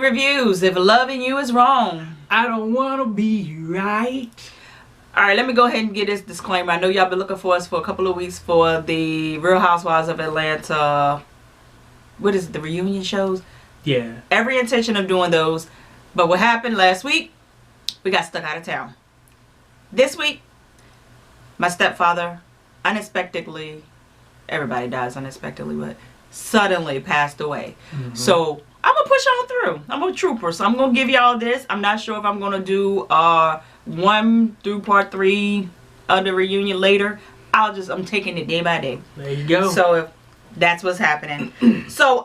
reviews. If loving you is wrong, I don't want to be right. Alright, let me go ahead and get this disclaimer. I know y'all been looking for us for a couple of weeks for the Real Housewives of Atlanta. What is it? The reunion shows? Yeah. Every intention of doing those. But what happened last week? We got stuck out of town. This week, my stepfather unexpectedly, everybody dies unexpectedly, but suddenly passed away. Mm-hmm. So I'm going to push on through. I'm a trooper, so I'm going to give y'all this. I'm not sure if I'm going to do 1 through part 3 of the reunion later. I'm taking it day by day. There you go. So if that's what's happening. So,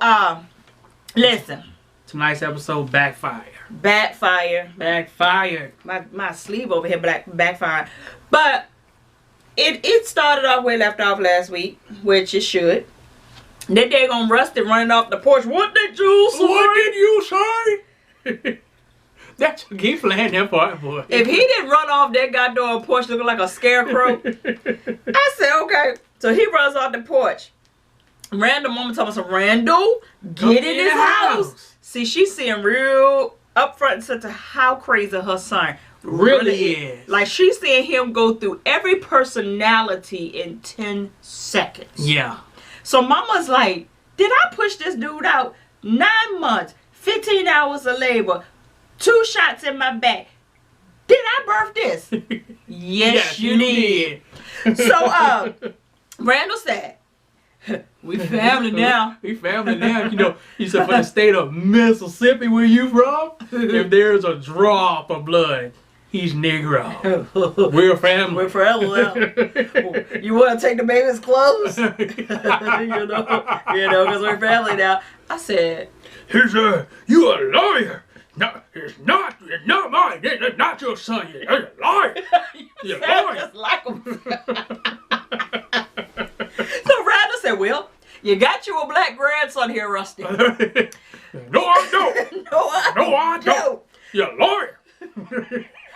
listen. Tonight's episode, Backfired. Backfired. My sleeve over here backfired. But it started off where it left off last week, which it should. Then they're gonna Rusty running off the porch. What did you say? What did you say? That's keep playing that part, boy. If he didn't run off that goddamn porch looking like a scarecrow, I said okay. So he runs off the porch. Randall mama told us, Randall, get in his house. See, she's seeing real upfront and center how crazy her son really is. Like, she's seeing him go through every personality in 10 seconds. Yeah. So mama's like, did I push this dude out? 9 months, 15 hours of labor, 2 shots in my back. Did I birth this? Yes, you did. So, Randall said, we family now. We family now. You know, he said, for the state of Mississippi, where you from, if there's a drop of blood, he's Negro. We're family. We're family now. You want to take the baby's clothes? you know, because we're family now. I said, he said, you a liar. No, it's not mine. It's not your son. You're a liar. You're a liar. Just like him. So Randall said, well, you got you a black grandson here, Rusty. No, I don't. No, I don't. You're a lawyer.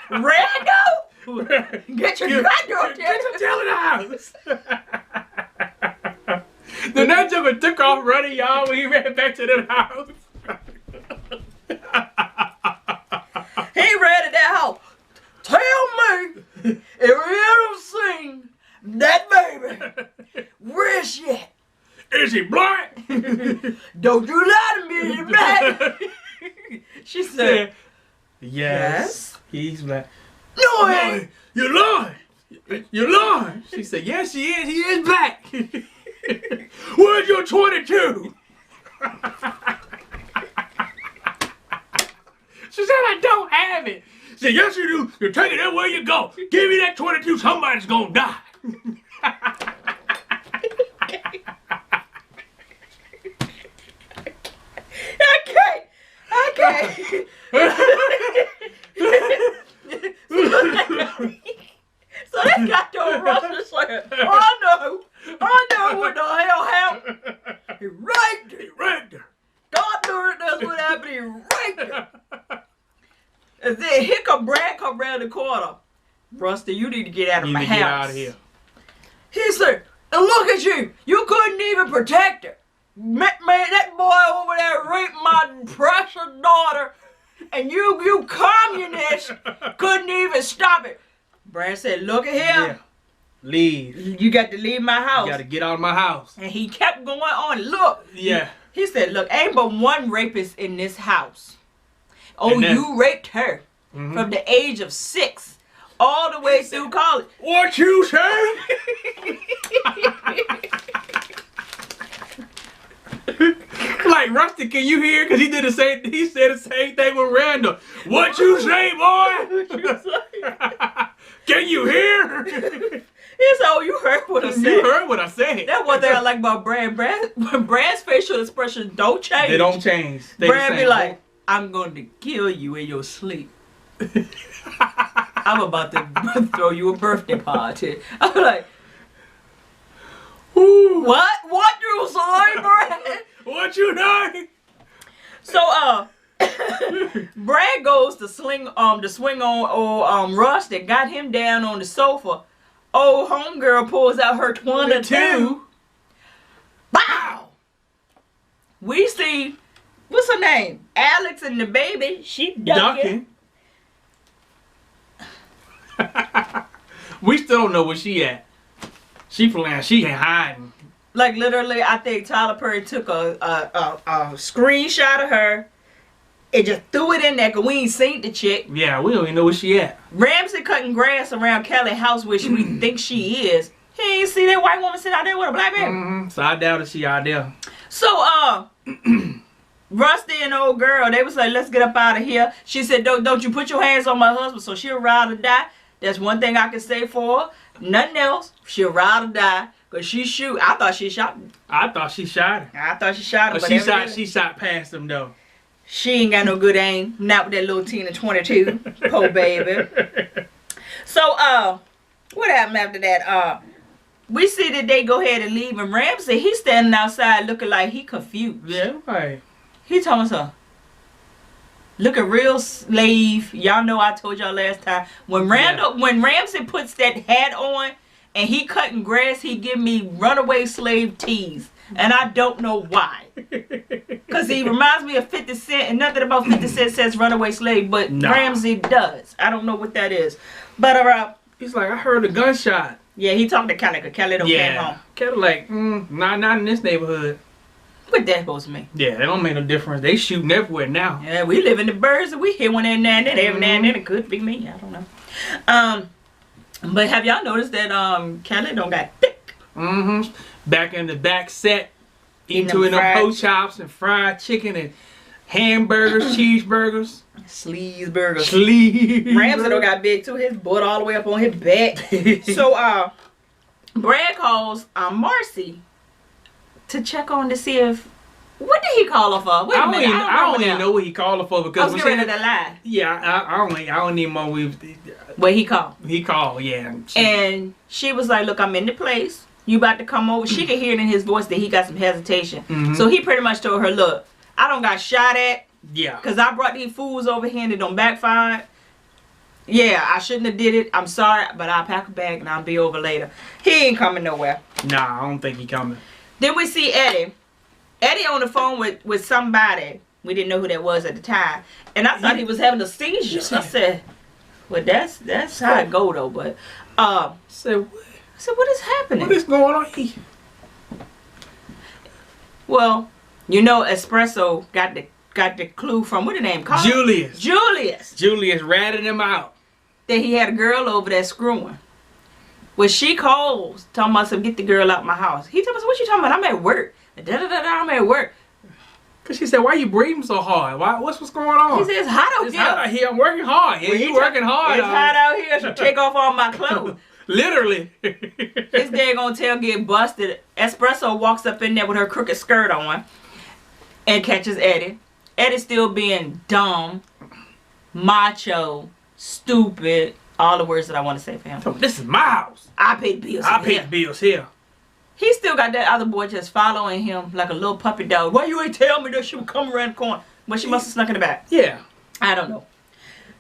Randall, get your goddamn tail in the house. Then that joker took off running, y'all, when he ran back to the house. He ran to that house. Tell me if you ever seen that baby. Where is she at? Is he black? Don't you lie to me, he's black. She said, yes, he's black. No, he ain't. You're lying. You're lying. She said, yes, she is. He is black. Where's your 22? She said, I don't have it. She said, yes, you do. You're taking it where you go. Give me that 22. Somebody's going to die. I can't. So they got to rush and say, I know what the hell happened. He raped her. God knew that's what happened. He raped her. And then here come Brad come around the corner. Rusty, you need to get out of my house. Get out of here. He said, and look at you. You couldn't even protect her. Man, that boy over there raped my precious daughter. And you communist couldn't even stop it. Brad said, look at him. Yeah. Leave. You got to leave my house. You got to get out of my house. And he kept going on. Look. Yeah. He said, look, ain't but one rapist in this house. Oh, you raped her from the age of 6 all the way through college. What you say? Like, Rusty, can you hear? Because he said the same thing with Randall. What you say, boy? What you say? Can you hear? He said, oh, you heard what I said. You heard what I said. That's one thing I like about Brad. Brad's facial expressions don't change. They don't change. Brad be like, I'm going to kill you in your sleep. I'm about to throw you a birthday party. I'm like, ooh. What? What you say, Brad? What you know? So, Brad goes to swing on old Russ that got him down on the sofa. Old homegirl pulls out her 22. Bow! We see what's her name? Alex and the baby. She ducking. We still don't know where she at. She ain't hiding. Like literally, I think Tyler Perry took a screenshot of her and just threw it in there because we ain't seen the chick. Yeah, we don't even know where she at. Ramsey cutting grass around Kelly's house, which we think she is. He ain't see that white woman sit out there with a black baby. Mm-hmm. So I doubt that she out there. So Rusty and old girl, they was like, let's get up out of here. She said, don't you put your hands on my husband, so she'll ride or die. That's one thing I can say for her. Nothing else. She'll ride or die. Cause she shoot. I thought she shot him. I thought she shot her. I thought she shot him. But she shot past him though. She ain't got no good aim. Not with that little Tina 22. Poor baby. So what happened after that? We see that they go ahead and leave, and Ramsey, he's standing outside looking like he confused. Yeah, right. He told us looking real slave. Y'all know I told y'all last time. When Ramsey puts that hat on and he cutting grass, he give me runaway slave tease. And I don't know why. Because he reminds me of 50 Cent, and nothing about 50 Cent says runaway slave, but Ramsey does. I don't know what that is. But he's like, I heard a gunshot. Yeah, he talked to Kelly because Kelly don't came home. Kelly like, not in this neighborhood. What that supposed to mean? Yeah, that don't make no difference. They shooting everywhere now. Yeah, we live in the birds and we hear one every now and then. Every now and then it could be me. I don't know. But have y'all noticed that Kelly don't got thick? Mm-hmm. Back in the back set, eating them pork chops and fried chicken and hamburgers, cheeseburgers. Sleaze burgers. Ramsey don't got big too. His butt all the way up on his back. So Brad calls Marcy to check on to see if. What did he call her for? Wait a minute. I don't even know what he called her for because I was ready to lie. Yeah, I don't even know what he called. He called, yeah. And she was like, "Look, I'm in the place. You about to come over?" She could hear it in his voice that he got some hesitation. Mm-hmm. So he pretty much told her, "Look, I don't got shot at. Yeah. Because I brought these fools over here and they don't backfire. Yeah, I shouldn't have did it. I'm sorry, but I'll pack a bag and I'll be over later." He ain't coming nowhere. Nah, I don't think he coming. Then we see Eddie. Eddie on the phone with somebody. We didn't know who that was at the time. And I thought he was having a seizure. I said, well, that's how it go though. But I said, what is happening? What is going on here? Well, you know, Espresso got the clue from, what the name called? Julius ratted him out. That he had a girl over there screwing. When she calls, talking about some, get the girl out my house. He told us, what you talking about? I'm at work. I'm at work. Cause she said, why you breathing so hard? What's going on? He says, it's hot out here. It's hot out here. I'm working hard. Yeah, you working hard. It's hot out here, so take off all my clothes. Literally. His daggone tail get busted. Espresso walks up in there with her crooked skirt on and catches Eddie. Eddie still being dumb, macho, stupid, all the words that I want to say for him. This is my house. I pay the bills. I pay the bills here. He still got that other boy just following him like a little puppy dog. Why you ain't tell me that she would come around the corner? Well, she must have snuck in the back. Yeah. I don't know.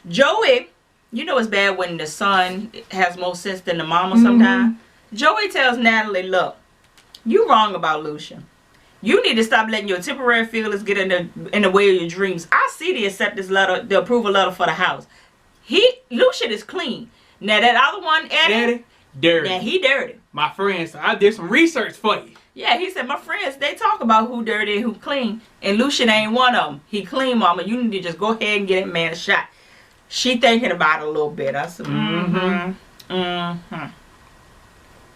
Joey, you know it's bad when the son has more sense than the mama sometimes. Mm-hmm. Joey tells Natalie, look, you wrong about Lucian. You need to stop letting your temporary feelings get in the way of your dreams. I see the acceptance letter, the approval letter for the house. Lucian is clean. Now that other one, Eddie, dirty. Now he dirty. My friends, I did some research for you. Yeah, he said, my friends, they talk about who dirty and who clean. And Lucian ain't one of them. He clean, mama. You need to just go ahead and get that man a shot. She thinking about it a little bit. I said,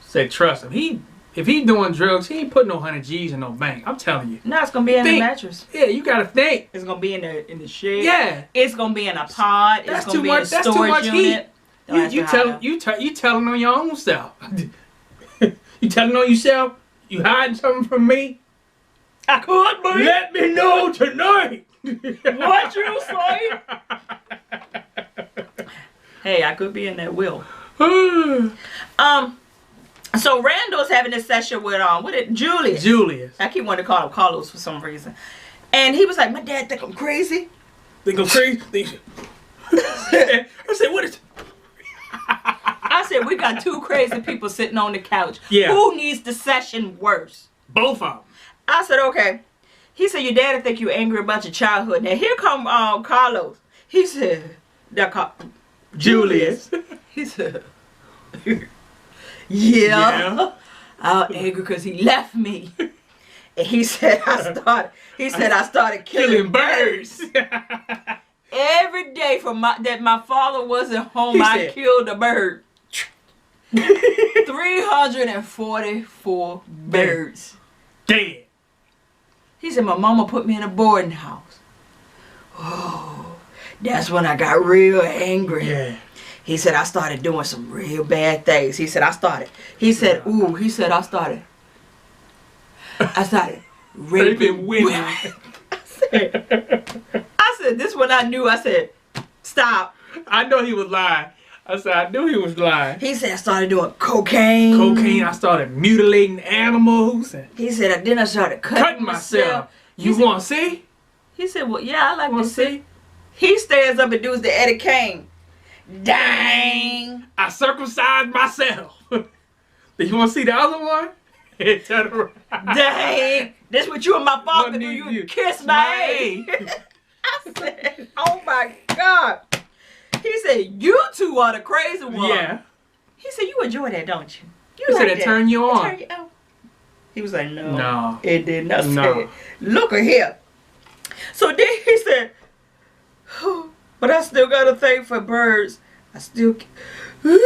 Said, trust him. If he doing drugs, he ain't putting no 100 G's in no bank. I'm telling you. No, it's going to be in the mattress. Yeah, you got to think. It's going to be in the shed. Yeah. It's going to be in a pod. That's it's going to be in a storage unit. You telling on your own self. You telling on yourself? You hiding something from me? I could be. Let me know tonight. What you say? Hey, I could be in that will. So Randall's having this session with Julius. I keep wanting to call him Carlos for some reason. And he was like, my dad think I'm crazy. Think I'm crazy? I said, what is... I said, we got two crazy people sitting on the couch. Yeah. Who needs the session worse? Both of them. I said, okay. He said, your daddy think you angry about your childhood. Now here come Carlos. He said, Julius. He said, yeah. I'm angry because he left me. And he said I started killing birds. Every day that my father wasn't home, I killed a bird. 344 birds. Dead. He said, my mama put me in a boarding house. Oh, that's when I got real angry. Yeah. He said, I started doing some real bad things. He said, I started raping women. I said, this one I knew. I said, stop. I know he was lying. I knew he was lying. He said, I started doing cocaine. I started mutilating animals. He said, then I started cutting myself. You want to see? He said, well, yeah, I like to see. He stands up and does the Eddie Kane. Dang. I circumcised myself. Do you want to see the other one? Turn around. Dang. This what you and my father do. You kiss my ass. I said, oh my God. He said, you two are the crazy ones. Yeah. He said, you enjoy that, don't you? He said it turn you on. He was like, no. No. It did not say No. it. Look at here. So then he said, but I still got a thing for birds. I still... He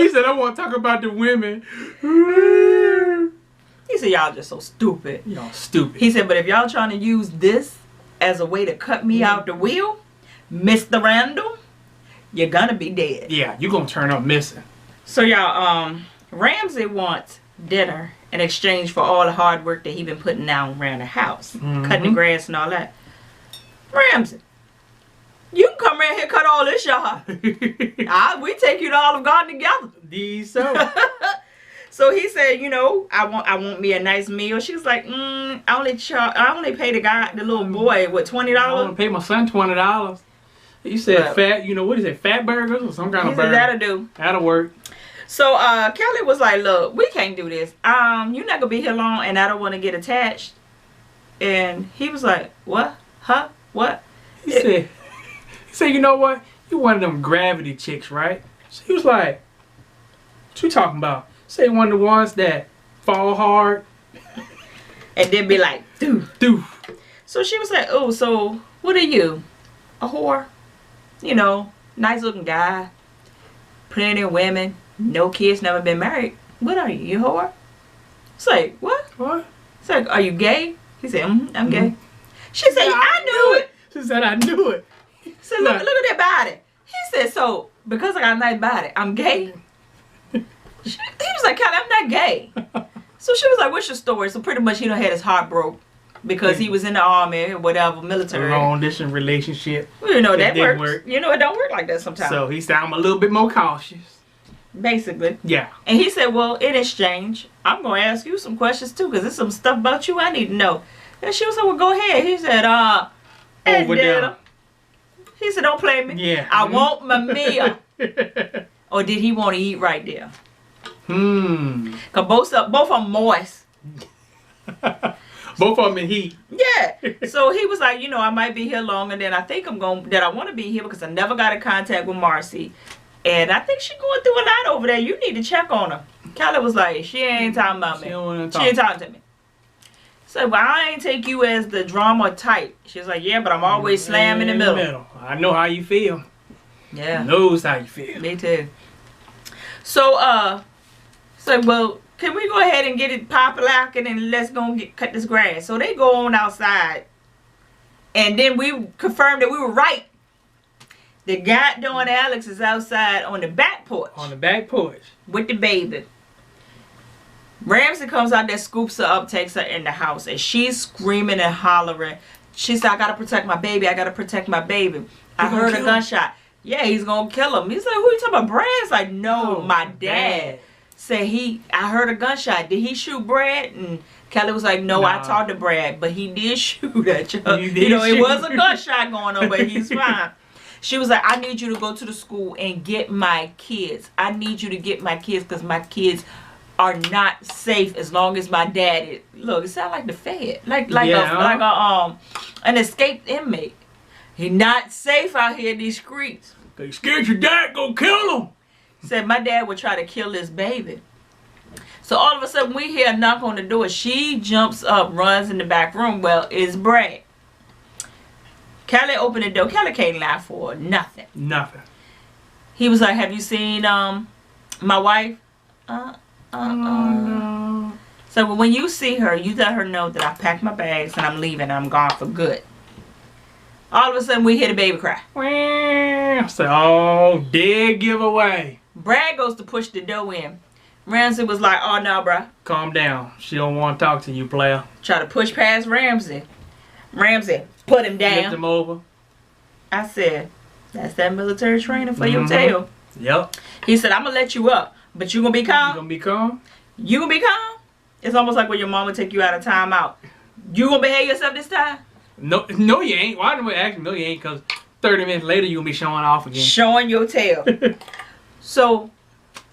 said, I want to talk about the women. He said, y'all just so stupid. Y'all stupid. He said, but if y'all trying to use this as a way to cut me out the wheel, Mr. Randall, you're gonna be dead. Yeah, you're gonna turn up missing. So y'all, Ramsey wants dinner in exchange for all the hard work that he been putting down around the house. Cutting the grass and all that. Ramsey, you can come around here and cut all this yard. We take you to Olive Garden together. These so. So he said, you know, I want me a nice meal. She was like, I only pay the little boy, what, $20? I want to pay my son $20. He said fat, you know, what is it, fat burgers or some kind of burger? That'll do. That'll work. So Kelly was like, look, we can't do this. You're not going to be here long and I don't want to get attached. And he was like, what? Huh? What? He said, you know what? You one of them gravity chicks, right? So he was like, what you talking about? Say one of the ones that fall hard. And then be like, doof. So she was like, oh, so what are you? A whore? You know, nice looking guy. Plenty of women. No kids, never been married. What are you? You a whore? It's like, what? What? It's like, are you gay? He said, I'm gay. She said, I knew it. She said, I knew it. He said, look at that body. He said, so, because I got a nice body, I'm gay? He was like, Kelly, I'm not gay. So she was like, what's your story? So pretty much he done had his heart broke because he was in the army or whatever, military. Long distance relationship. Well, you know, that works. You know, it don't work like that sometimes. So he said, I'm a little bit more cautious. Basically. Yeah. And he said, well, in exchange, I'm going to ask you some questions too because there's some stuff about you I need to know. And she was like, well, go ahead. He said, over there. He said, don't play me. Yeah. I want my meal. Or did he want to eat right there? Cause both of them moist. Both of them in heat. Yeah. So he was like, you know, I might be here longer than I think I want to be here because I never got in contact with Marcy. And I think she's going through a lot over there. You need to check on her. Kelly was like, she ain't talking about me. She ain't talking to me. So, well, I ain't take you as the drama type. She was like, yeah, but I'm always slam in the middle. I know how you feel. Yeah. Knows how you feel. Me too. So, well, can we go ahead and get it pop-locking and let's go and cut this grass? So they go on outside. And then we confirmed that we were right. The goddamn Alex is outside on the back porch. On the back porch. With the baby. Ramsey comes out there, scoops her up, takes her in the house. And she's screaming and hollering. She said, I got to protect my baby. I got to protect my baby. I heard a gunshot. Yeah, he's going to kill him. He's like, who you talking about? Brad's like, no, my dad. Said I heard a gunshot. Did he shoot Brad? And Kelly was like, no, I talked to Brad, but he did shoot at you. You know, it was a gunshot going on, but he's fine. She was like, I need you to go to the school and get my kids. I need you to get my kids because my kids are not safe as long as my dad is. Look, it sounds like the Fed, like an escaped inmate. He not safe out here in these streets. They scared your dad gonna kill him. Said my dad would try to kill this baby. So all of a sudden we hear a knock on the door. She jumps up, runs in the back room. Well, it's Brad. Kelly opened the door. Kelly can't lie for nothing. Nothing. He was like, "Have you seen my wife?" No. So when you see her, you let her know that I packed my bags and I'm leaving and I'm gone for good. All of a sudden we hear the baby cry. I said, "Oh, dead giveaway." Brad goes to push the door in. Ramsey was like, "Oh no, bruh. Calm down. She don't want to talk to you, player." Try to push past Ramsey. Ramsey put him down. Lift him over. I said, "That's that military training for your tail." Yep. He said, "I'm gonna let you up, but you gonna be calm." You gonna be calm? You gonna be calm? It's almost like when your mama take you out of timeout. You gonna behave yourself this time? No, you ain't. Why do we ask me? No, you ain't. Cause 30 minutes later you gonna be showing off again. Showing your tail. So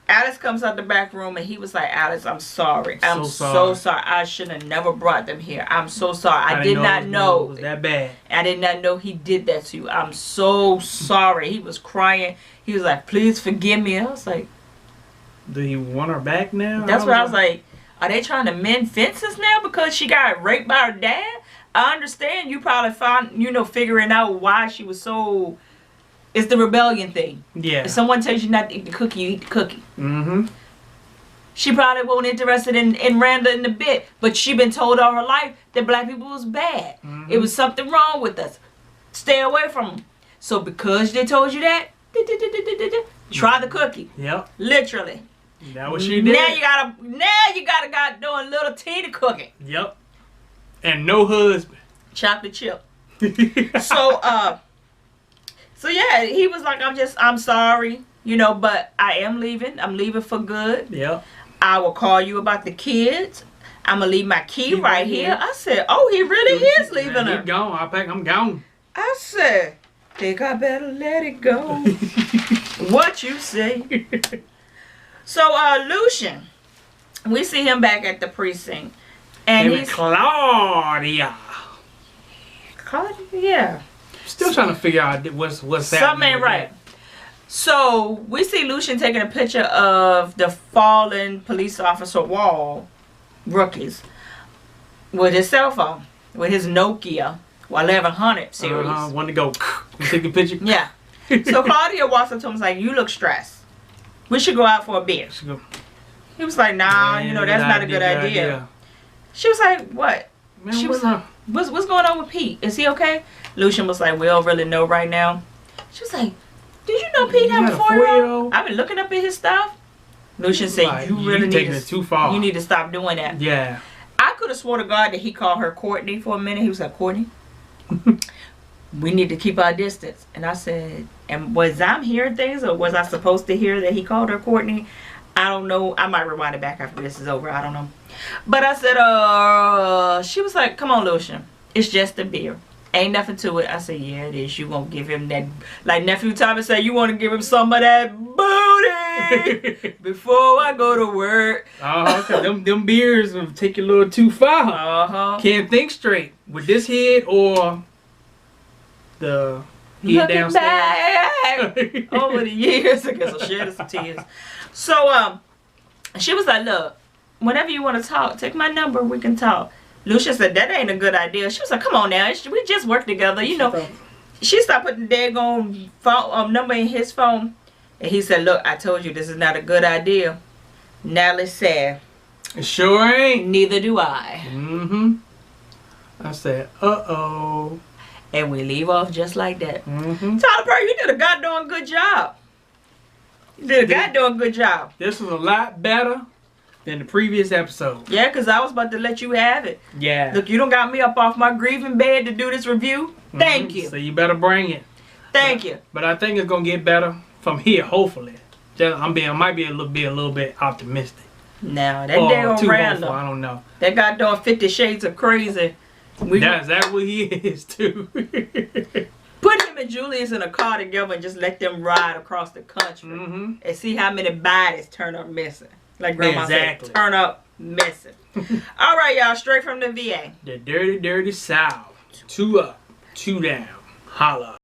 Alice comes out the back room and he was like, "Alice, I'm sorry. I'm so sorry. I should have never brought them here. I'm so sorry. I did not know it was that bad. I did not know he did that to you. I'm so sorry." He was crying. He was like, "Please forgive me." I was like, do you want her back now? that's what I was like. Are they trying to mend fences now because she got raped by her dad? I understand you probably figuring out why she was so... It's the rebellion thing. Yeah. If someone tells you not to eat the cookie, you eat the cookie. Mm-hmm. She probably wasn't interested in Randa in a bit, but she been told all her life that black people was bad. Mm-hmm. It was something wrong with us. Stay away from them. So because they told you that, try the cookie. Yep. Literally. That what she did. Now you gotta go doing little teeny cooking. Yep. And no husband. Chocolate chip. So yeah, he was like, I'm sorry, but I am leaving. I'm leaving for good. Yep. I will call you about the kids. I'm gonna leave my key right here. I said, oh, he really is leaving her. He's gone. I'm gone. I said, think I better let it go. What you say? So Lucian, we see him back at the precinct. And he's Claudia. Yeah. Still trying to figure out what's happening. Something ain't right. So we see Lucian taking a picture of the fallen police officer Wall rookies with his cell phone, with his Nokia 1100 series. Want to go take a picture? Yeah. So Claudia walks up to him and was like, "You look stressed. We should go out for a beer." He was like, "Nah, that's not a good idea." She was like, "What?" Man, She was like, what's going on with Pete? Is he okay? Lucian was like, "We don't really know right now." She was like, "Did you know Pete had a 4-year-old? I've been looking up at his stuff." Lucian said, like, "You really need taking it too far. You need to stop doing that." Yeah. I could have swore to God that he called her Courtney for a minute. He was like, "Courtney, we need to keep our distance." And I said, and was I hearing things, or was I supposed to hear that he called her Courtney? I don't know. I might rewind it back after this is over. I don't know. But I said, she was like, "Come on, Lucian. It's just a beer. Ain't nothing to it." I said, "Yeah, it is. You gonna give him that," like Nephew Thomas said, "You want to give him some of that booty before I go to work." Them beers will take you a little too far. Can't think straight with this head or the head downstairs. Back over the years, I guess I'll shed some tears. So she was like, "Look, whenever you want to talk, take my number. We can talk." Lucia said, "That ain't a good idea." She was like, "Come on now, we just work together, She started putting the daggone phone number in his phone, and he said, "Look, I told you this is not a good idea." Natalie said, "It sure ain't. Neither do I." Mm-hmm. I said, "Uh-oh." And we leave off just like that. Mm-hmm. Tyler Perry, you did a goddamn good job. You did a goddamn good job. This was a lot better than the previous episode. Yeah, because I was about to let you have it. Yeah. Look, you don't got me up off my grieving bed to do this review. Thank you. So you better bring it. Thank you. But I think it's gonna get better from here, hopefully. I might be a little bit optimistic. Now that daggone random. I don't know. That goddamn 50 Shades of Crazy. That's what he is too. Put him and Julius in a car together and just let them ride across the country and see how many bodies turn up missing. Like Grandma Exactly. said, turn up missing. All right, y'all, straight from the VA. The dirty, dirty South. 2 up, 2 down. Holla.